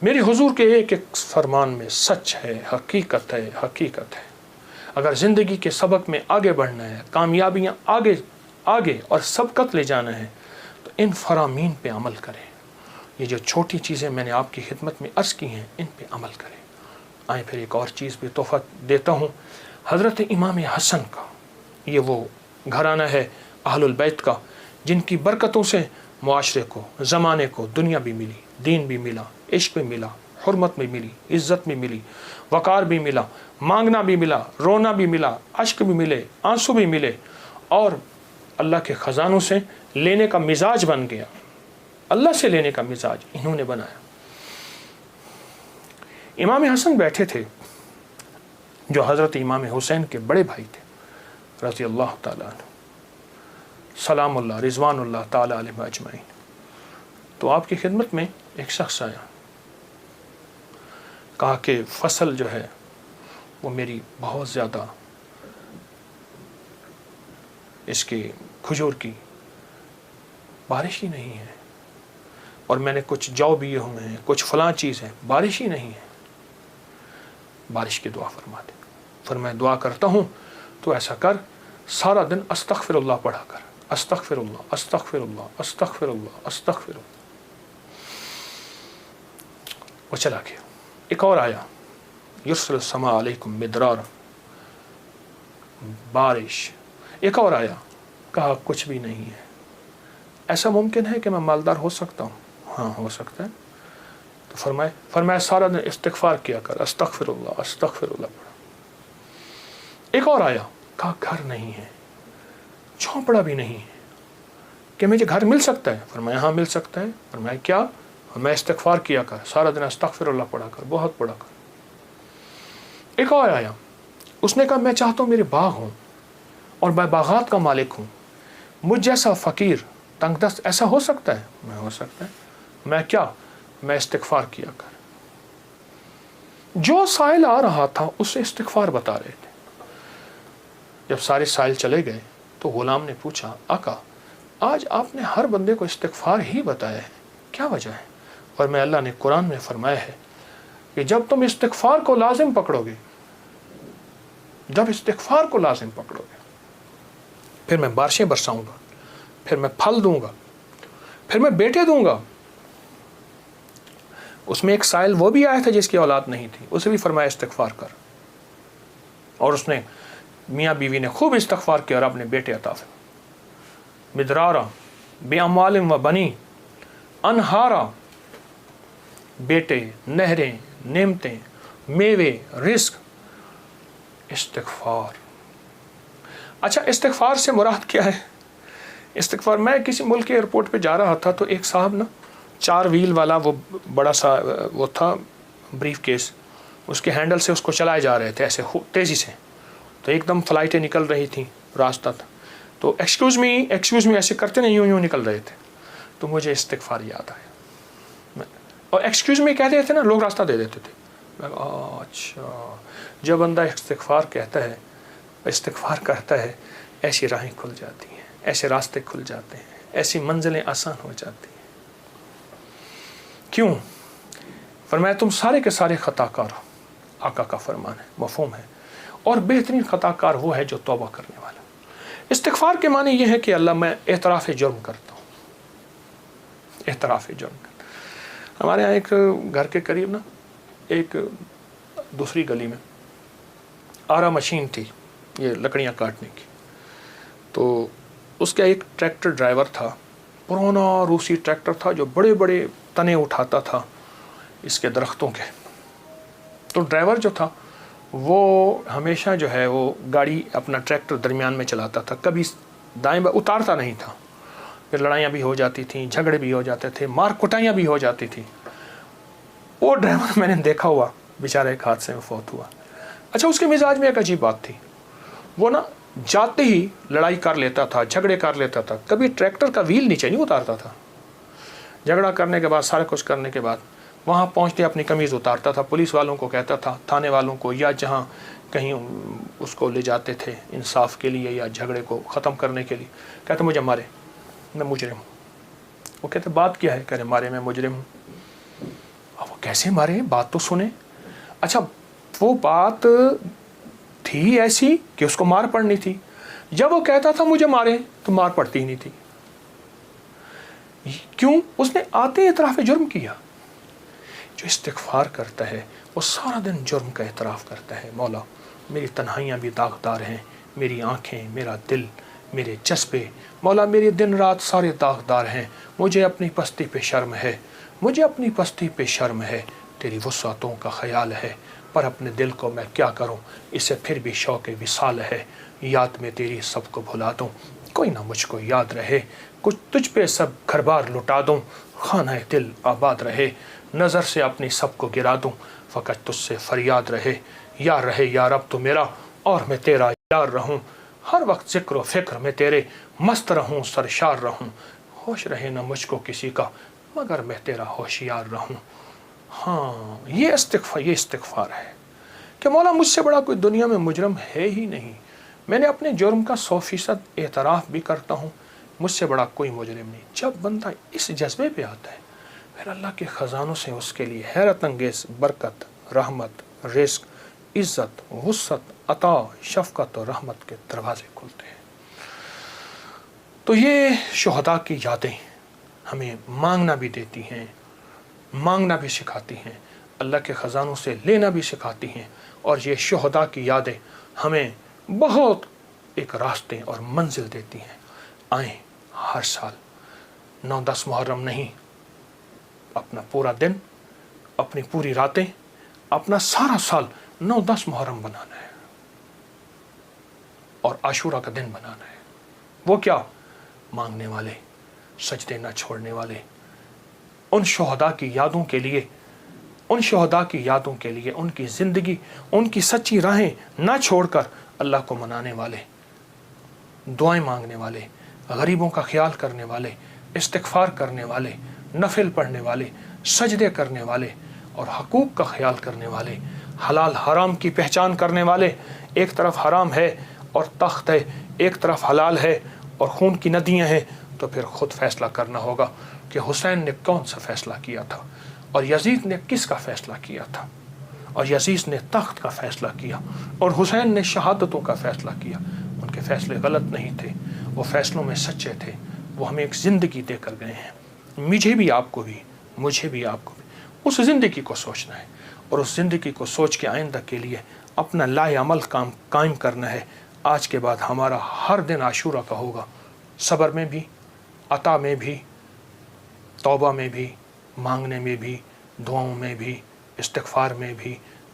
میری हुजूर के एक एक फरमान में सच है, हकीकत है, हकीकत है। अगर ज़िंदगी के सबक में आगे बढ़ना है, कामयाबियाँ आगे आगे और सबकत ले जाना है, तो इन फरामीन पे अमल करें। ये जो छोटी चीज़ें मैंने आपकी खिदमत में अर्ज़ की हैं, इन पे अमल करें। आए फिर एक और चीज़ भी तोहफ़ा देता हूँ, हज़रत इमाम हसन का, ये वो घराना है अहलुल बैत का, जिनकी बरकतों से मुआशरे को, ज़माने को दुनिया भी मिली, दीन भी मिला, इश्क भी मिला, हुर्मत भी मिली, इज़्ज़त भी मिली, वक़ार भी मिला, मांगना भी मिला, रोना भी मिला, अश्क भी मिले, आंसू भी मिले, और अल्लाह के ख़जानों से लेने का मिजाज बन गया। अल्लाह से लेने का मिजाज इन्होंने बनाया। इमाम हसन बैठे थे जो हज़रत इमाम हुसैन के बड़े भाई थे रज़ी अल्लाह ताला अन्हु, सलामुल्लाह रिज़वानुल्लाह ताला अलैहिम अजमईन। तो आपकी खिदमत में एक शख्स आया, कहा कि फसल जो है वो मेरी बहुत ज़्यादा, इसकी खजूर की बारिश ही नहीं है, और मैंने कुछ जौ बिए हुए हैं, कुछ फलां चीज़ है, बारिश ही नहीं है, बारिश की दुआ फरमा दे। फिर मैं दुआ करता हूँ, तो ऐसा कर, सारा दिन अस्तग़फिरुल्लाह पढ़ा कर, अस्तग़फिरुल्लाह अस्तग़फिरुल्लाह अस्तग़फिरुल्लाह अस्तग़फिरुल्लाह। वो चला गया। एक और आया, युर्सिल समा अलैकुम मिदरार, बारिश। एक और आया, कहा कुछ भी नहीं है। ऐसा मुमकिन है कि मैं मालदार हो सकता हूँ? हाँ, हो सकता है। तो फरमाए सारा दिन इस्तिग़फ़ार किया कर, अस्तग़फिरुल्लाह अस्तग़फिरुल्लाह पढ़ा। एक और आया, कहा घर नहीं है, झोंपड़ा भी नहीं है, कि मुझे घर मिल सकता है? फरमाया हाँ मिल सकता है। फरमाया क्या? मैं इस्तिग़फ़ार किया कर, सारा दिन अस्तग़फिरुल्लाह पढ़ा कर, बहुत पढ़ा कर। एक और आया, उसने कहा मैं चाहता हूँ मेरे बाग हूँ और मैं बागात का मालिक हूँ, मुझ जैसा फ़कीर तंगदस्त ऐसा हो सकता है? मैं हो सकता है। मैं क्या? मैं इस्तिग़फ़ार किया कर। जो साइल आ रहा था उससे इस्तिग़फ़ार बता रहे थे। जब सारे साइल चले गए तो ग़ुलाम ने पूछा, आका आज आपने हर बंदे को इस्तिग़फ़ार ही बताया है, क्या वजह है? और मैं अल्लाह ने कुरान में फरमाया है कि जब तुम इस्तिग़फ़ार को लाजिम पकड़ोगे, जब इस्तिग़फ़ार को लाजिम पकड़ोगे, फिर मैं बारिशें बरसाऊंगा, फिर मैं फल दूंगा, फिर मैं बेटे दूंगा। उसमें एक साइल वो भी आया था जिसकी औलाद नहीं थी, उसे भी फरमाया इस्तिग़फ़ार कर, और उसने मियाँ बीवी ने खूब इस्तिग़फ़ार किया और अपने बेटे अता फरमाए। मिदरारा बेअमवालिम व बनी, अनहारा, बेटे, नहरें, नेमतें, मेवे, रिज़्क़, इस्तिग़फ़ार। अच्छा, इस्तिग़फ़ार से मुराद क्या है? इस्तिग़फ़ार, मैं किसी मुल्क के एयरपोर्ट पे जा रहा था तो एक साहब ना 4 व्हील वाला वो बड़ा सा वो था ब्रीफ केस, उसके हैंडल से उसको चलाए जा रहे थे ऐसे तेज़ी से, तो एकदम फ़्लाइटें निकल रही थी, रास्ता था, तो एक्सक्यूज़ मी ऐसे करते नहीं, यूँ निकल रहे थे। तो मुझे इस्तिग़फ़ार याद आया, और एक्सक्यूज़ मी कह रहे थे ना, लोग रास्ता दे देते थे। अच्छा, जब बंदा इस्तिग़फ़ार कहता है, इस्तिग़फ़ार करता है, ऐसी राहें खुल जाती हैं, ऐसे रास्ते खुल जाते हैं, ऐसी मंजिलें आसान हो जाती हैं। क्यों? फरमाया तुम सारे के सारे खताकार हो, आका का फरमान है, मफ़हूम है, और बेहतरीन खताकार वो है जो तौबा करने वाला। इस्तिग़फ़ार के माने ये है कि अल्लाह मैं एतराफ़ जुर्म करता हूँ, एतराफ़ जुर्म करता। हमारे यहाँ एक घर के करीब ना एक दूसरी गली में आरा मशीन थी, ये लकड़ियाँ काटने की, तो उसका एक ट्रैक्टर ड्राइवर था, पुराना रूसी ट्रैक्टर था जो बड़े बड़े तने उठाता था इसके दरख्तों के। तो ड्राइवर जो था वो हमेशा जो है वो गाड़ी अपना ट्रैक्टर दरमियान में चलाता था, कभी दाएं बाएं उतारता नहीं था। फिर लड़ाइयाँ भी हो जाती थी, झगड़े भी हो जाते थे, मार कुटाइयाँ भी हो जाती थी। वो ड्राइवर मैंने देखा हुआ, बेचारा एक हादसे में फौत हुआ। अच्छा, उसके मिजाज में एक अजीब बात थी, वो ना जाते ही लड़ाई कर लेता था, झगड़े कर लेता था, कभी ट्रैक्टर का व्हील नीचे नहीं उतारता था। झगड़ा करने के बाद, सारा कुछ करने के बाद वहाँ पहुँचते अपनी कमीज़ उतारता था, पुलिस वालों को कहता था, थाने वालों को, या जहाँ कहीं उसको ले जाते थे इंसाफ के लिए या झगड़े को ख़त्म करने के लिए, कहते मुझे मारे, मैं मुजरिम हूँ। वो कहते बात क्या है? कह रहे मारे, मैं मुजरिम हूँ। अब वो कैसे मारे, बात तो सुने। अच्छा, वो बात थी ऐसी कि उसको मार पड़नी थी। जब वो कहता था मुझे मारे तो मार पड़ती ही नहीं थी। क्यों? उसने आते इतराफ जुर्म किया। जो इस्तिग़फ़ार करता है वो सारा दिन जुर्म का एतराफ़ करता है। मौला मेरी तन्हाइयाँ भी दागदार हैं, मेरी आँखें, मेरा दिल, मेरे जज्बे, मौला मेरे दिन रात सारे दागदार हैं। मुझे अपनी पस्ती पे शर्म है, मुझे अपनी पस्ती पे शर्म है। तेरी वुसअतों का ख्याल है, पर अपने दिल को मैं क्या करूं, इसे फिर भी शौक़ विसाल है। याद में तेरी सबको भुला दूं, कोई ना मुझको याद रहे। कुछ तुझ पे सब घर बार लुटा दूं, खाना दिल आबाद रहे। नज़र से अपनी सबको गिरा दूं, फ़कत तुझसे फरियाद रहे। यार रहे यार अब तो मेरा, और मैं तेरा यार रहूं। हर वक्त ज़िक्र व फ़िक्र में तेरे मस्त रहूं, सरशार रहूं। होश रहे न मुझको किसी का, मगर मैं तेरा होशियार रहूं। हाँ, ये इस्तिग़फ़ार है कि मौला मुझसे बड़ा कोई दुनिया में मुजरम है ही नहीं। मैंने अपने जुर्म का 100% एतराफ़ भी करता हूँ, मुझसे बड़ा कोई मुजरिम नहीं। जब बंदा इस जज्बे पे आता है, फिर अल्लाह के ख़जानों से उसके लिए हैरत अंगेज़ बरकत, रहमत, रिज़्क़, इज़्ज़त, वुसअत, अता, शफ़क़त और रहमत के दरवाज़े खुलते हैं। तो ये शुहदा की यादें हमें मांगना भी देती हैं, मांगना भी सिखाती हैं, अल्लाह के ख़जानों से लेना भी सिखाती हैं। और ये शुहदा की यादें हमें बहुत एक रास्ते और मंजिल देती हैं। आएँ हर साल 9-10 मुहर्रम नहीं, अपना पूरा दिन, अपनी पूरी रातें, अपना सारा साल 9-10 मुहर्रम बनाना है और आशूरा का दिन बनाना है। वो क्या? मांगने वाले, सजदे न छोड़ने वाले, उन शुहदा की यादों के लिए, उन शुहदा की यादों के लिए, उनकी ज़िंदगी, उनकी सच्ची राहें ना छोड़कर अल्लाह को मनाने वाले, दुआएं मांगने वाले, गरीबों का ख्याल करने वाले, इस्तिग़फ़ार करने वाले, नफिल पढ़ने वाले, सजदे करने वाले और हकूक़ का ख्याल करने वाले, हलाल हराम की पहचान करने वाले। एक तरफ हराम है और तख्त है, एक तरफ हलाल है और खून की नदियाँ हैं, तो फिर ख़ुद फ़ैसला करना होगा कि हुसैन ने कौन सा फ़ैसला किया था और यज़ीद ने किसका फ़ैसला किया था। और यज़ीद ने तख्त का फ़ैसला किया और हुसैन ने शहादतों का फ़ैसला किया। उनके फ़ैसले गलत नहीं थे, वो फ़ैसलों में सच्चे थे। वो हमें एक ज़िंदगी दे कर गए हैं। मुझे भी आपको भी उस ज़िंदगी को सोचना है और उस ज़िंदगी को सोच के आइंदा के लिए अपना लाएअमल काम कायम करना है। आज के बाद हमारा हर दिन आशूरा का होगा, सब्र में भी, अता में भी, तौबा में भी, मांगने में भी, दुआओं में भी, इस्तिग़फ़ार में भी,